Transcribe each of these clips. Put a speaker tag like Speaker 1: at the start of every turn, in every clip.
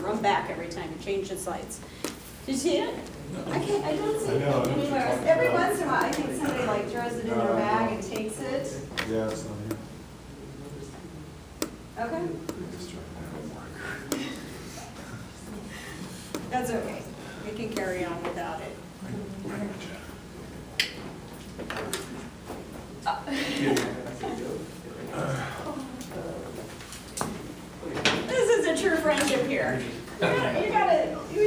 Speaker 1: run back every time you change the slides. Did you see it?
Speaker 2: No.
Speaker 1: I don't see it
Speaker 2: I know
Speaker 1: anywhere. Every once in a while, I think somebody like throws it in their bag and takes it.
Speaker 2: Yeah, it's not here.
Speaker 1: Okay,
Speaker 2: Just trying to have it work.
Speaker 1: that's okay. We can carry on without it. This is a true friendship here. You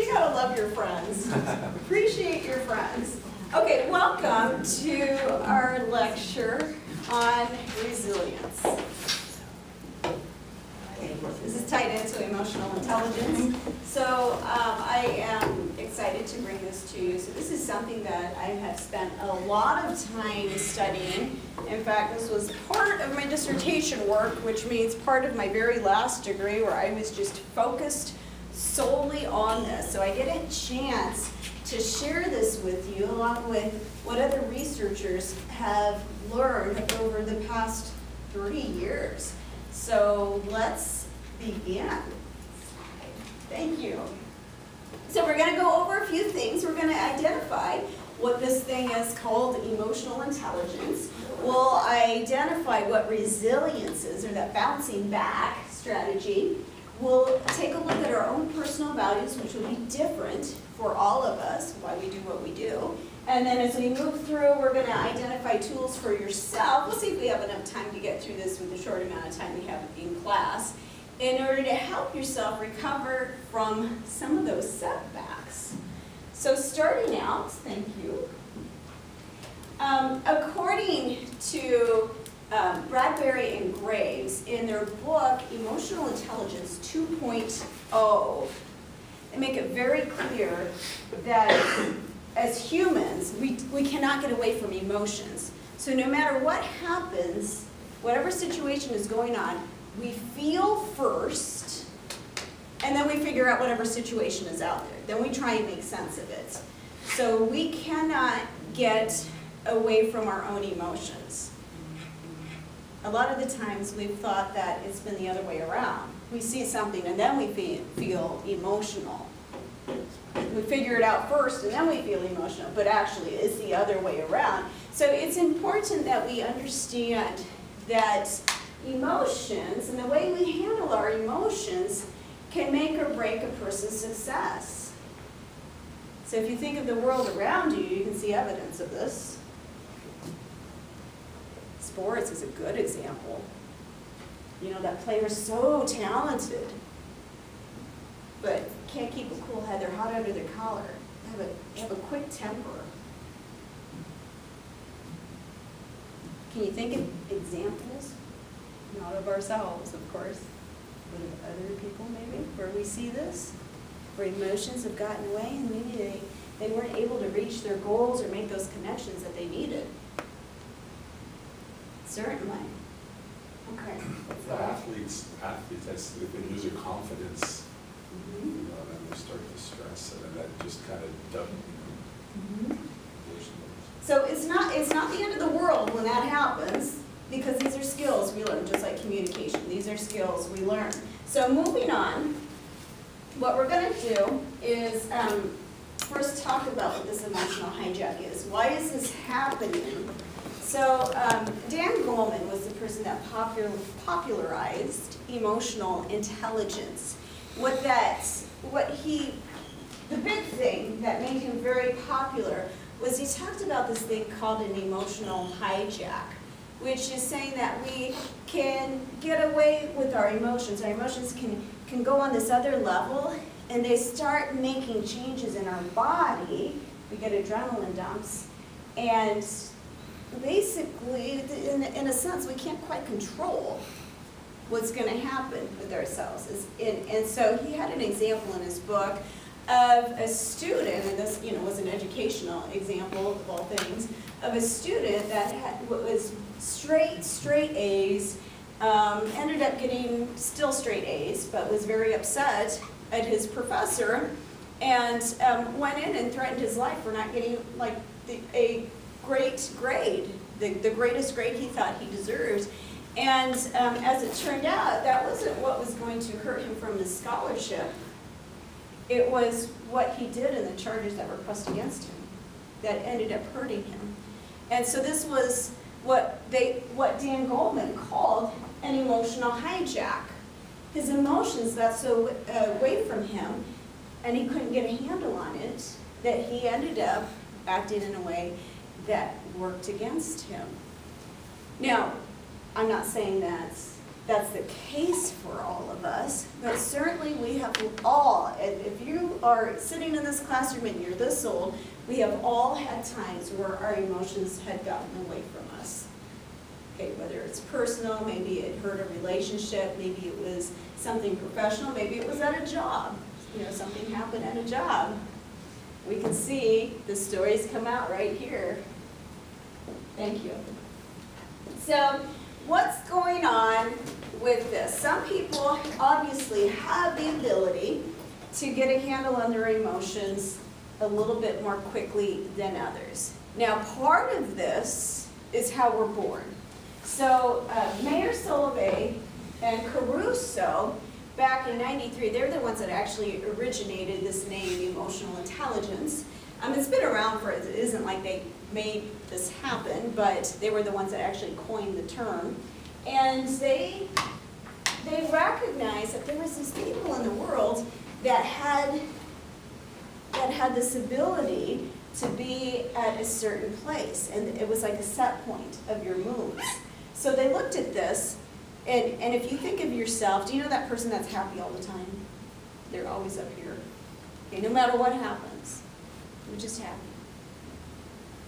Speaker 1: gotta love your friends. Appreciate your friends. Okay, welcome to our lecture on resilience. This is tied into emotional intelligence. So I am excited to bring this to you. So this is something that I have spent a lot of time studying. In fact, this was part of my dissertation work, which means part of my very last degree where I was just focused solely on this. So I get a chance to share this with you along with what other researchers have learned over the past 30 years. So let's begin. Thank you. So we're going to go over a few things. We're going to identify what this thing is called emotional intelligence. We'll identify what resilience is, or that bouncing back strategy. We'll take a look at our own personal values, which will be different for all of us, why we do what we do. And then as we move through, we're going to identify tools for yourself. We'll see if we have enough time to get through this with the short amount of time we have in class, in order to help yourself recover from some of those setbacks. So starting out, thank you. According to Bradbury and Graves, in their book, Emotional Intelligence 2.0, they make it very clear that as humans, we cannot get away from emotions. So no matter what happens, whatever situation is going on, we feel first, and then we figure out whatever situation is out there. Then we try and make sense of it. So we cannot get away from our own emotions. A lot of the times we've thought that it's been the other way around. We see something and then we feel emotional. We figure it out first and then we feel emotional, but actually it's the other way around. So it's important that we understand that emotions and the way we handle our emotions can make or break a person's success. So if you think of the world around you, you can see evidence of this. Sports is a good example. You know, that player is so talented, but can't keep a cool head. They're hot under their collar. They have a quick temper. Can you think of examples? Not of ourselves, of course, but of other people maybe, where we see this, where emotions have gotten away and maybe they weren't able to reach their goals or make those connections that they needed. Certainly. Okay.
Speaker 2: For athletes, that's, if they lose their confidence, you know, then they start to stress, and then that just kind of doesn't,
Speaker 1: So it's not the end of the world when that happens, because these are skills we learn, just like communication. These are skills we learn. So moving on, what we're going to do is first talk about what this emotional hijack is. Why is this happening? So Dan Goleman was the person that popularized emotional intelligence. The big thing that made him very popular was he talked about this thing called an emotional hijack, which is saying that we can get away with our emotions. Our emotions can go on this other level, and they start making changes in our body. We get adrenaline dumps, and basically, in a sense, we can't quite control what's going to happen with ourselves. And so he had an example in his book of a student, and this was an educational example of all things, of a student that was straight A's, ended up getting still straight A's, but was very upset at his professor, and went in and threatened his life for not getting like a great grade, the greatest grade he thought he deserved. And as it turned out, that wasn't what was going to hurt him from his scholarship. It was what he did and the charges that were pressed against him that ended up hurting him. And so this was what Dan Goldman called an emotional hijack. His emotions got so away from him, and he couldn't get a handle on it, that he ended up acting in a way that worked against him. Now, I'm not saying that's the case for all of us, but certainly we have all, and if you are sitting in this classroom and you're this old, we have all had times where our emotions had gotten away from us. Okay, whether it's personal, maybe it hurt a relationship, maybe it was something professional, maybe it was at a job. You know, something happened at a job. We can see the stories come out right here. Thank you. So, what's going on with this? Some people obviously have the ability to get a handle on their emotions a little bit more quickly than others. Now, part of this is how we're born. So, Mayer Solovey and Caruso, back in '93, they're the ones that actually originated this name, emotional intelligence. It's been around for, it isn't like they made this happen, but they were the ones that actually coined the term. And they recognized that there was these people in the world that had this ability to be at a certain place, and it was like a set point of your moods. So they looked at this, and if you think of yourself, do you know that person that's happy all the time? They're always up here. Okay, no matter what happens, they're just happy.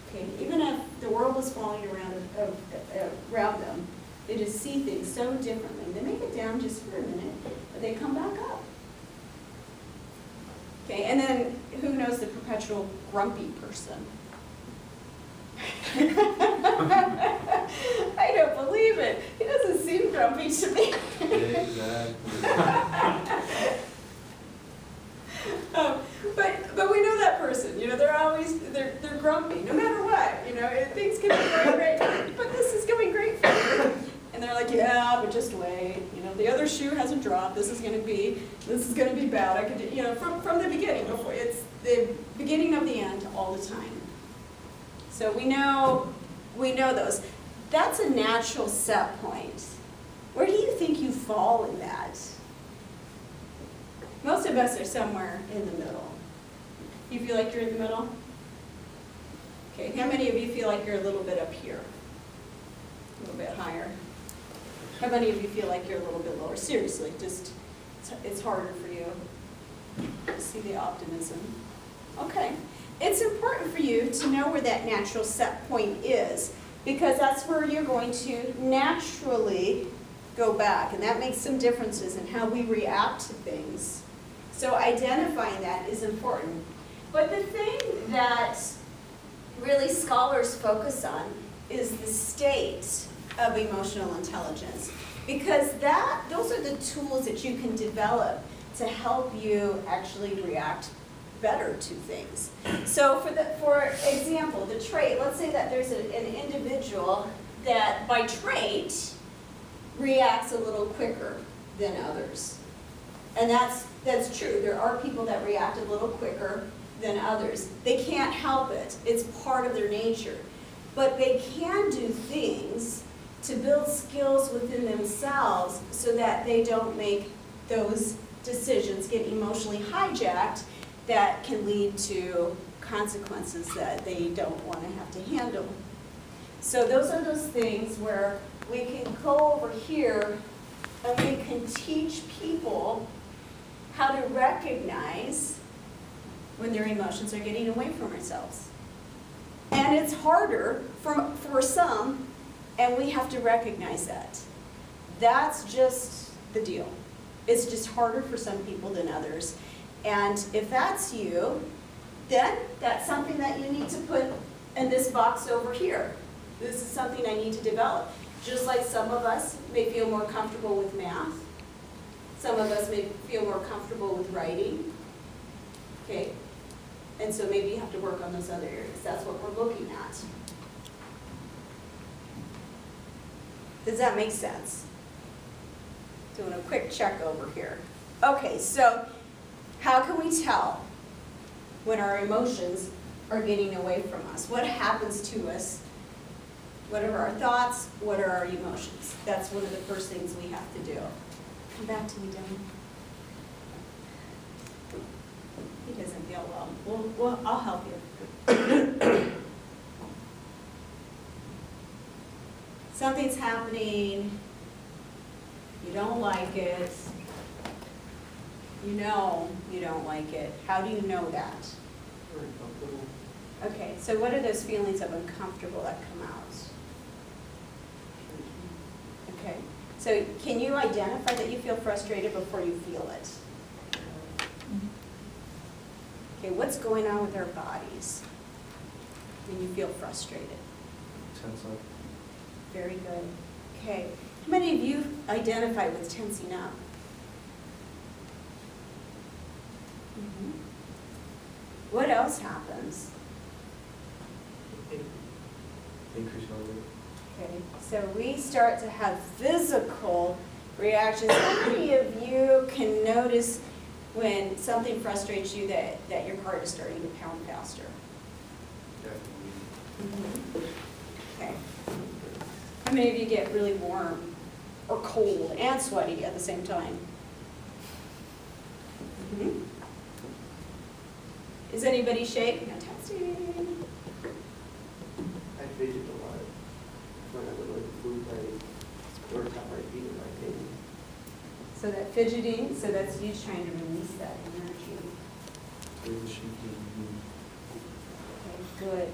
Speaker 1: Okay, even if the world is falling around them, they just see things so differently. They may get down just for a minute, but they come back up. Okay, and then who knows the perpetual grumpy person? I don't believe it. He doesn't seem grumpy to me.
Speaker 3: Exactly.
Speaker 1: But we know that person. You know, they're grumpy no matter what. You know, things can be going great, but this is going great for you. And they're like, yeah, but just wait. You know, the other shoe hasn't dropped. This is going to be bad. I could, you know, from the beginning. Before it's the beginning of the end all the time. So we know those. That's a natural set point. Where do you think you fall in that? Most of us are somewhere in the middle. You feel like you're in the middle? Okay, how many of you feel like you're a little bit up here? A little bit higher? How many of you feel like you're a little bit lower? Seriously, just, it's harder for you to see the optimism. Okay. It's important for you to know where that natural set point is, because that's where you're going to naturally go back, and that makes some differences in how we react to things. So identifying that is important. But the thing that really scholars focus on is the state of emotional intelligence, because those are the tools that you can develop to help you actually react better to things. So for example, the trait, let's say that there's an individual that by trait reacts a little quicker than others. And that's true. There are people that react a little quicker than others. They can't help it. It's part of their nature. But they can do things to build skills within themselves so that they don't make those decisions, get emotionally hijacked, that can lead to consequences that they don't want to have to handle. So those are those things where we can go over here and we can teach people how to recognize when their emotions are getting away from ourselves. And it's harder for some, and we have to recognize that. That's just the deal. It's just harder for some people than others. And if that's you, then that's something that you need to put in this box over here. This is something I need to develop. Just like some of us may feel more comfortable with math. Some of us may feel more comfortable with writing. Okay? And so maybe you have to work on those other areas. That's what we're looking at. Does that make sense? Doing a quick check over here. Okay, so How can we tell when our emotions are getting away from us? What happens to us? What are our thoughts? What are our emotions? That's one of the first things we have to do. Come back to me, Debbie. He doesn't feel well. Well, I'll help you. Something's happening. You don't like it. You know you don't like it. How do you know that?
Speaker 3: Very comfortable.
Speaker 1: Okay, so what are those feelings of uncomfortable that come out? Okay, so can you identify that you feel frustrated before you feel it? Okay, what's going on with our bodies when you feel frustrated?
Speaker 3: Tense up.
Speaker 1: Very good. Okay, how many of you identify with tensing up? What else happens?
Speaker 3: Increase heart rate.
Speaker 1: Okay, so we start to have physical reactions. How many of you can notice when something frustrates you that your heart is starting to pound faster? Okay. How many of you get really warm or cold and sweaty at the same time? Is anybody shaking? No testing.
Speaker 4: I fidget a lot. When I would like move my or tap my feet in my table.
Speaker 1: So that fidgeting, so that's you trying to release that energy.
Speaker 3: There's a shaking.
Speaker 1: Okay, good.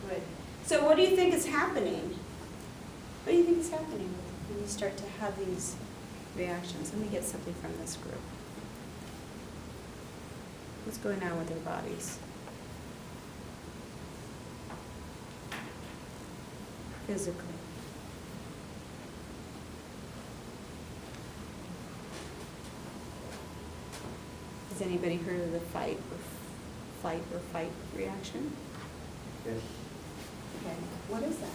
Speaker 1: Good. So what do you think is happening? What do you think is happening when you start to have these reactions? Let me get something from this group. What's going on with their bodies? Physically. Has anybody heard of the flight or fight reaction?
Speaker 4: Yes.
Speaker 1: Okay, what is that?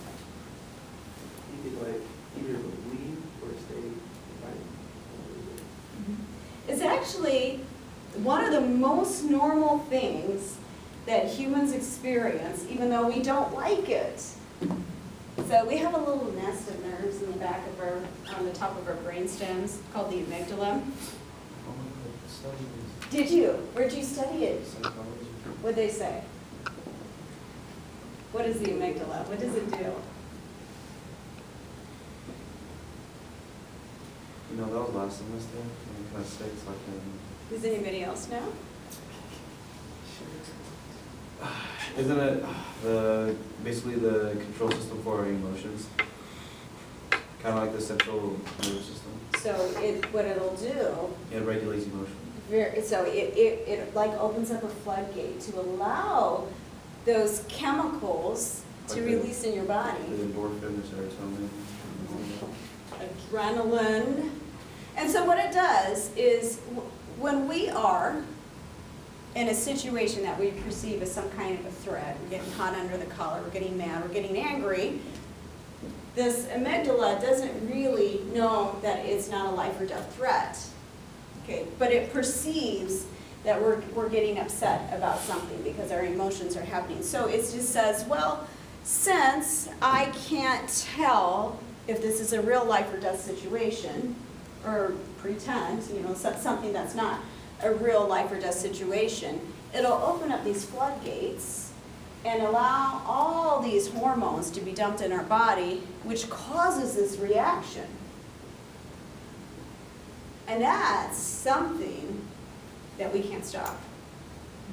Speaker 4: You could like either leave or stay fighting.
Speaker 1: It's actually one of the most normal things that humans experience, even though we don't like it. So we have a little nest of nerves in the back of our, on the top of our brain stems called the amygdala.
Speaker 3: Oh my God, study
Speaker 1: Did you? Where'd you study it?
Speaker 3: is psychology.
Speaker 1: What'd they say? What is the amygdala? What does it do?
Speaker 3: You know, that was last semester, in class 6, I can...
Speaker 1: Does anybody else know?
Speaker 3: Isn't it basically the control system for our emotions? Kind of like the central nervous system.
Speaker 1: So what it'll do,
Speaker 3: It regulates emotion.
Speaker 1: so it like opens up a floodgate to allow those chemicals to
Speaker 3: Like the-
Speaker 1: release in your body.
Speaker 3: The endorphin, the serotonin.
Speaker 1: Adrenaline. And so what it does is when we are in a situation that we perceive as some kind of a threat, we're getting hot under the collar, we're getting mad, we're getting angry, this amygdala doesn't really know that it's not a life or death threat. Okay, but it perceives that we're getting upset about something because our emotions are happening. So it just says, well, since I can't tell if this is a real life or death situation, or pretend, you know, something that's not a real life or death situation, it'll open up these floodgates and allow all these hormones to be dumped in our body, which causes this reaction. And that's something that we can't stop.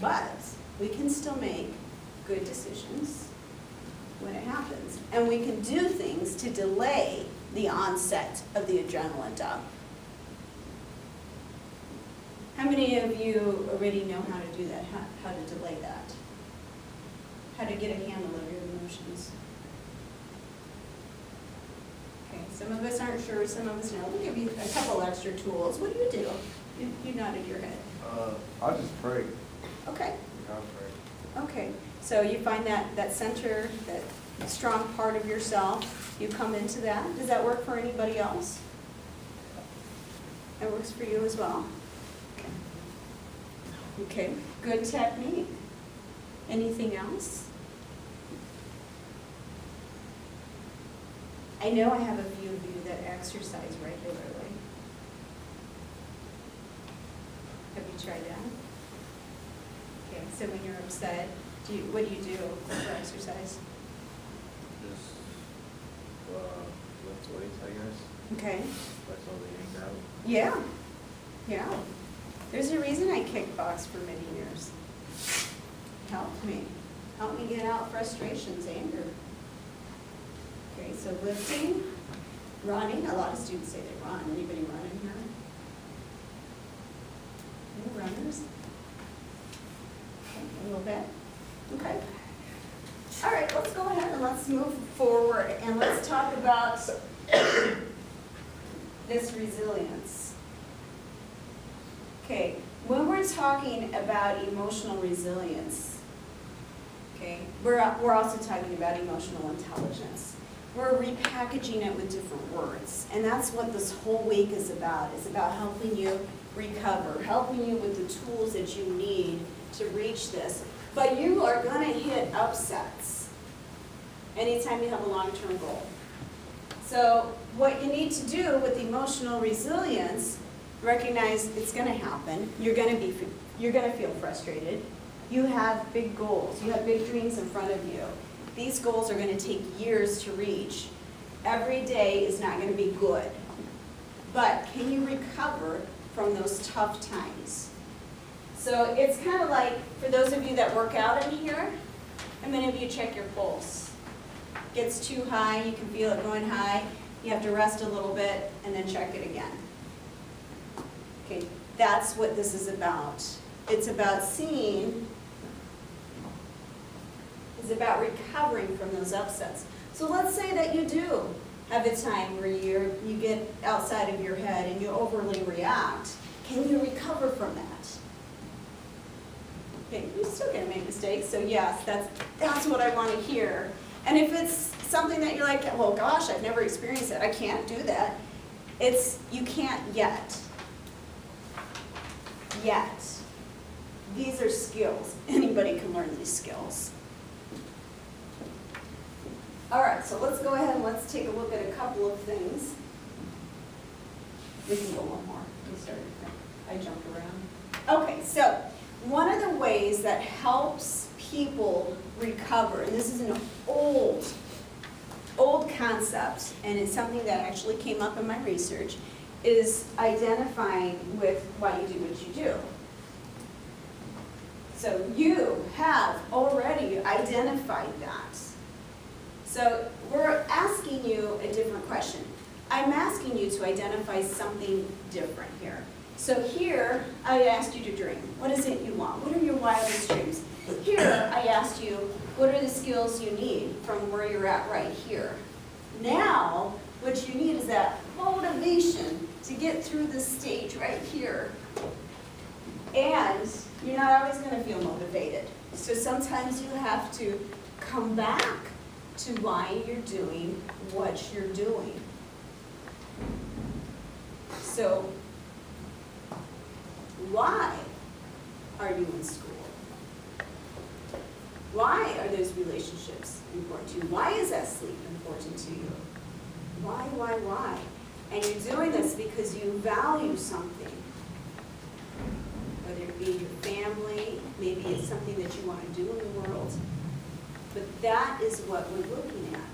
Speaker 1: But we can still make good decisions when it happens. And we can do things to delay the onset of the adrenaline dump. How many of you already know how to do that, how to delay that? How to get a handle of your emotions? Okay, some of us aren't sure, some of us know. We'll give you a couple extra tools. What do? You nodded your head.
Speaker 3: I just pray.
Speaker 1: Okay,
Speaker 3: I pray.
Speaker 1: okay. So you find that center, that strong part of yourself, you come into that. Does that work for anybody else? That works for you as well? Okay. Okay, good technique. Anything else? I know I have a few of you that exercise regularly. Have you tried that? Okay, so when you're upset, what do you do for exercise?
Speaker 3: Just, lift weights, I guess.
Speaker 1: Okay.
Speaker 3: That's all they hang out.
Speaker 1: Yeah, yeah. There's a reason I kickboxed for many years. Helped me get out frustrations, anger. Okay, so lifting, running. A lot of students say they run. Anybody run in here? Any runners? Okay, a little bit. Okay. All right, let's go ahead and let's move forward and let's talk about this resilience. Okay, when we're talking about emotional resilience, okay, we're also talking about emotional intelligence. We're repackaging it with different words, and that's what this whole week is about. It's about helping you recover, helping you with the tools that you need to reach this. But you are going to hit upsets anytime you have a long-term goal. So what you need to do with emotional resilience, recognize it's going to happen. You're going to feel frustrated. You have big goals. You have big dreams in front of you. These goals are going to take years to reach. Every day is not going to be good. But can you recover from those tough times? So it's kind of like, for those of you that work out in here, how many of you check your pulse? Gets too high, you can feel it going high, you have to rest a little bit and then check it again. Okay, that's what this is about. It's about it's about recovering from those upsets. So let's say that you do have a time where you get outside of your head and you overly react. Can you recover from that? Okay, you're still going to make mistakes, so yes, that's what I want to hear. And if it's something that you're like, well, gosh, I've never experienced it, I can't do that, you can't yet. Yet. These are skills. Anybody can learn these skills. All right, so let's go ahead and let's take a look at a couple of things. We can go one more. We started. I jumped around. Okay, so one of the ways that helps people recover, and this is an old concept, and it's something that actually came up in my research, is identifying with why you do what you do. So you have already identified that. So we're asking you a different question. I'm asking you to identify something different here. So here, I asked you to dream. What is it you want? What are your wildest dreams? Here, I asked you, what are the skills you need from where you're at right here? Now, what you need is that motivation to get through this stage right here. And you're not always going to feel motivated. So sometimes you have to come back to why you're doing what you're doing. So, why are you in school? Why are those relationships important to you? Why is that sleep important to you? Why? And you're doing this because you value something. Whether it be your family, maybe it's something that you want to do in the world. But that is what we're looking at.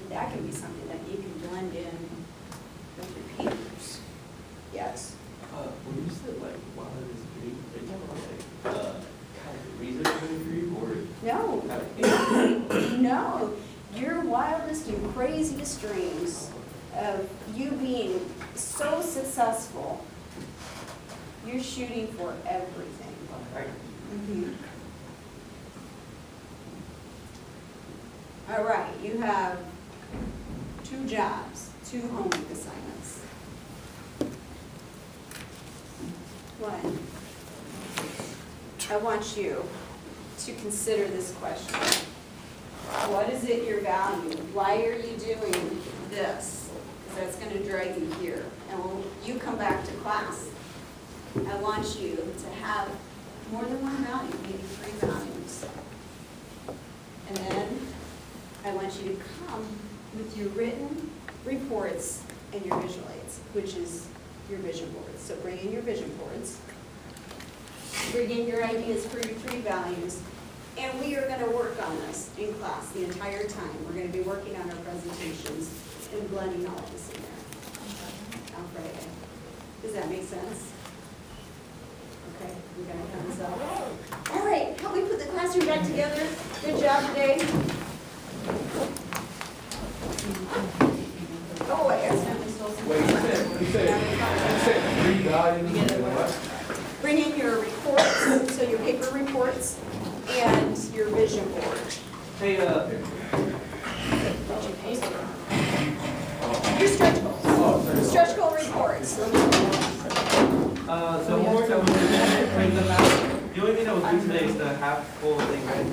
Speaker 1: And that can be something that you can blend in with your peers. Yes?
Speaker 4: When you said like wildest dream, are you talking about like kind of reason for the dream or
Speaker 1: No, your wildest and craziest dreams of you being so successful, you're shooting for everything. Mm-hmm. All right, you have 2 jobs, 2 homework assignments. One, I want you to consider this question. What is it your value? Why are you doing this? Because that's going to drag you here. And when you come back to class, I want you to have more than one value, maybe 3 values. And then I want you to come with your written reports and your visual aids, which is your vision boards. So bring in your vision boards. Bring in your ideas for your 3 values. And we are going to work on this in class the entire time. We're going to be working on our presentations and blending all of this in there on Friday. Does that make sense? Okay, we got a thumbs up. All right, how we put the classroom back together? Good job today. Oh, I accidentally stole some.
Speaker 2: Wait, you said 3 values and what?
Speaker 1: Bring in your reports, so your paper reports and your vision board.
Speaker 3: Hey,
Speaker 1: Your stretch goals. Stretch goal reports.
Speaker 3: so homework that we bring them out. The only thing that was due today is the half full thing, right?